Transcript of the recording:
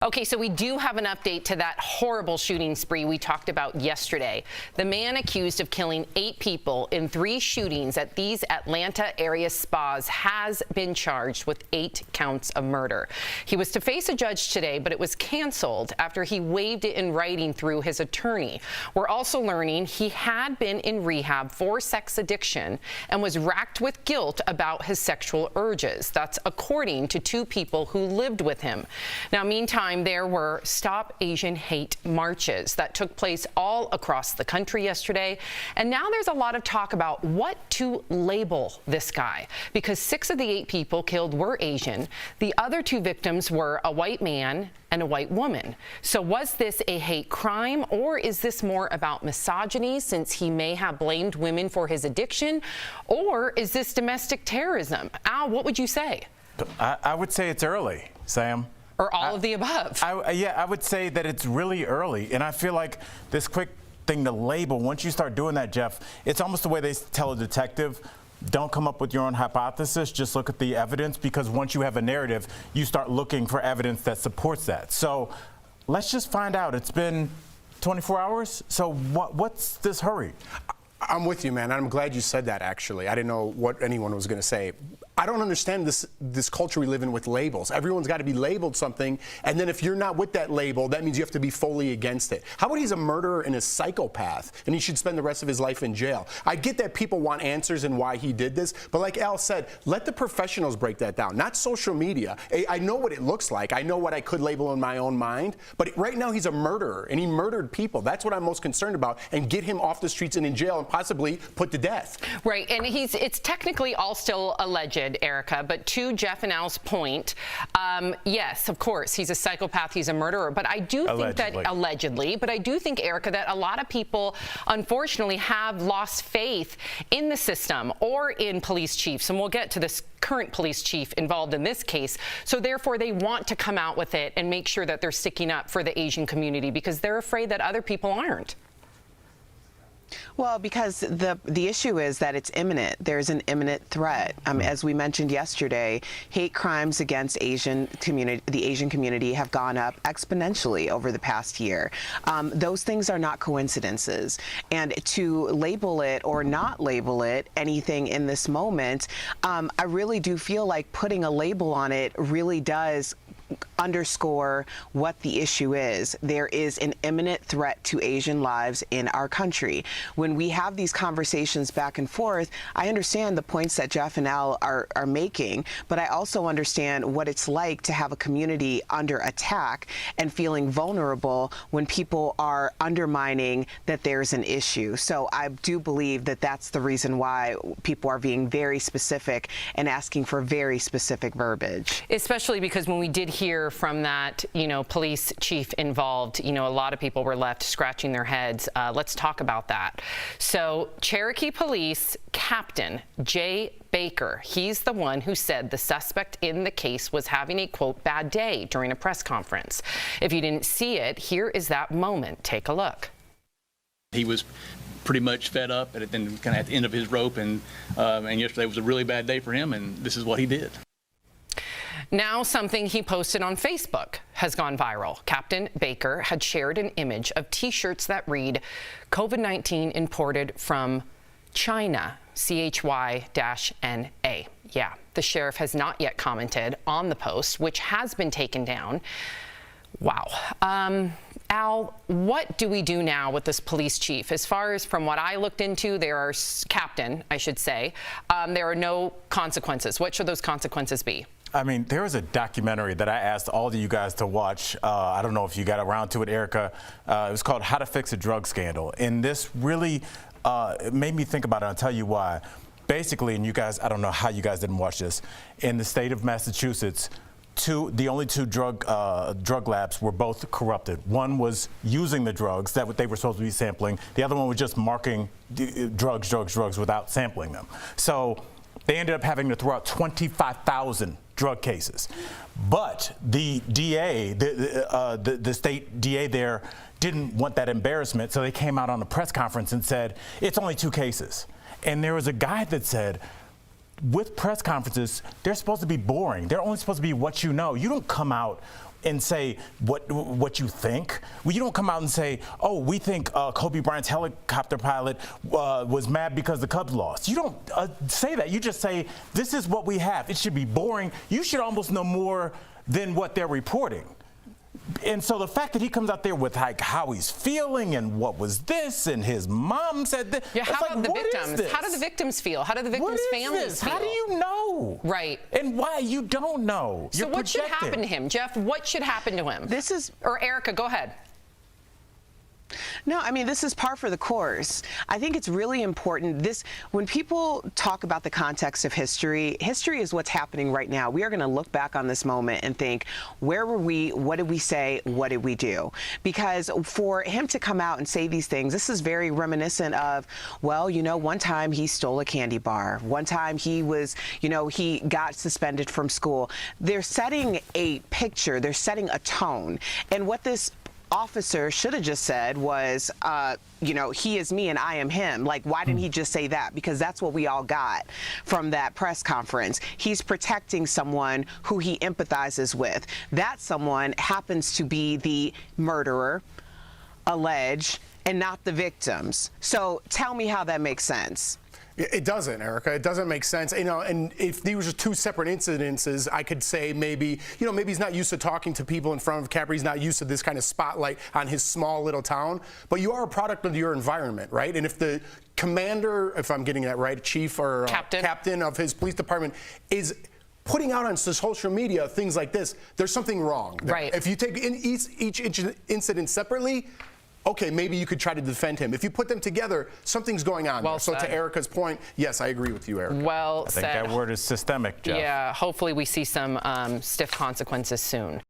Okay, so we do have an update to that horrible shooting spree we talked about yesterday. The man accused of killing 8 people in 3 shootings at these Atlanta area spas has been charged with 8 counts of murder. He was to face a judge today, but it was canceled after he waived it in writing through his attorney. We're also learning he had been in rehab for sex addiction and was racked with guilt about his sexual urges. That's according to 2 people who lived with him. Now, meantime, there were Stop Asian Hate marches that took place all across the country yesterday. And now there's a lot of talk about what to label this guy, because 6 of the 8 people killed were Asian. The other 2 victims were a white man and a white woman. So was this a hate crime, or is this more about misogyny, since he may have blamed women for his addiction? Or is this domestic terrorism? Al, what would you say? I would say it's early, Sam. Or all of the above? Yeah, I would say that it's really early. And I feel like this quick thing to label, once you start doing that, Jeff, it's almost the way they tell a detective, don't come up with your own hypothesis, just look at the evidence, because once you have a narrative, you start looking for evidence that supports that. So let's just find out. It's been 24 hours, so what's this hurry? I'm with you, man. I'm glad you said that, actually. I didn't know what anyone was going to say. I don't understand this culture we live in with labels. Everyone's got to be labeled something, and then if you're not with that label, that means you have to be fully against it. How about he's a murderer and a psychopath, and he should spend the rest of his life in jail? I get that people want answers and why he did this, but like Al said, let the professionals break that down, not social media. I know what it looks like. I know what I could label in my own mind, but right now he's a murderer, and he murdered people. That's what I'm most concerned about, and get him off the streets and in jail and possibly put to death. Right, and it's technically all still alleged, Erica, but to Jeff and Al's point, yes, of course, he's a psychopath, he's a murderer, but I do think that, allegedly, but I do think, Erica, that a lot of people, unfortunately, have lost faith in the system or in police chiefs, and we'll get to this current police chief involved in this case, so therefore they want to come out with it and make sure that they're sticking up for the Asian community because they're afraid that other people aren't. Well, because the issue is that it's imminent. There's an imminent threat. As we mentioned yesterday, hate crimes against the Asian community have gone up exponentially over the past year. Those things are not coincidences. And to label it or not label it anything in this moment, I really do feel like putting a label on it really does underscore what the issue is. There is an imminent threat to Asian lives in our country. When we have these conversations back and forth, I understand the points that Jeff and Al are making, but I also understand what it's like to have a community under attack and feeling vulnerable when people are undermining that there's an issue. So I do believe that that's the reason why people are being very specific and asking for very specific verbiage. Especially because when we did hear from that, police chief involved, a lot of people were left scratching their heads. Let's talk about that. So Cherokee Police Captain Jay Baker, he's the one who said the suspect in the case was having a, quote, bad day during a press conference. If you didn't see it, here is that moment. Take a look. He was pretty much fed up and kind of at the end of his rope, and yesterday was a really bad day for him, and this is what he did. Now something he posted on Facebook has gone viral. Captain Baker had shared an image of T-shirts that read, COVID-19 imported from China, CHY-NA. Yeah, the sheriff has not yet commented on the post, which has been taken down. Wow. Al, what do we do now with this police chief? As far as from what I looked into, there are, captain, I should say, there are no consequences. What should those consequences be? I mean, there was a documentary that I asked all of you guys to watch. I don't know if you got around to it, Erica. It was called How to Fix a Drug Scandal. And this really it made me think about it. I'll tell you why. Basically, and you guys, I don't know how you guys didn't watch this, in the state of Massachusetts, the only two drug labs were both corrupted. One was using the drugs that they were supposed to be sampling. The other one was just marking drugs without sampling them. So they ended up having to throw out 25,000 drug cases. But the DA, the state DA there, didn't want that embarrassment, so they came out on a press conference and said, it's only 2 cases. And there was a guy that said, with press conferences, they're supposed to be boring. They're only supposed to be what you know. You don't come out and say what you think. Well, you don't come out and say, oh, we think Kobe Bryant's helicopter pilot was mad because the Cubs lost. You don't say that. You just say, this is what we have. It should be boring. You should almost know more than what they're reporting. And so the fact that he comes out there with like how he's feeling and what was this and his mom said this. Yeah, how about the victims? How do the victims feel? How do the victims' families feel? How do you know? Right. And why you don't know? So what should happen to him, Jeff? What should happen to him? Or Erica, go ahead. No, I mean, this is par for the course. I think it's really important. When people talk about the context of history, history is what's happening right now. We are going to look back on this moment and think, where were we? What did we say? What did we do? Because for him to come out and say these things, this is very reminiscent of, well, you know, one time he stole a candy bar. One time he was, you know, he got suspended from school. They're setting a picture. They're setting a tone. And what this officer should have just said was, you know, he is me and I am him. Like, why didn't he just say that? Because that's what we all got from that press conference. He's protecting someone who he empathizes with. That someone happens to be the murderer, alleged, and not the victims. So tell me how that makes sense. It doesn't, Erica. It doesn't make sense. You know, and if these were two separate incidences, I could say maybe, you know, maybe he's not used to talking to people in front of a camera. He's not used to this kind of spotlight on his small little town. But you are a product of your environment, right? And if the commander, if I'm getting that right, chief or captain of his police department is putting out on social media things like this, there's something wrong. Right. If you take each incident separately, okay, maybe you could try to defend him. If you put them together, something's going on. Well so said. to Erica's point, yes, I agree with you, Erica. Well I think that word is systemic, Jeff. Yeah, hopefully we see some stiff consequences soon.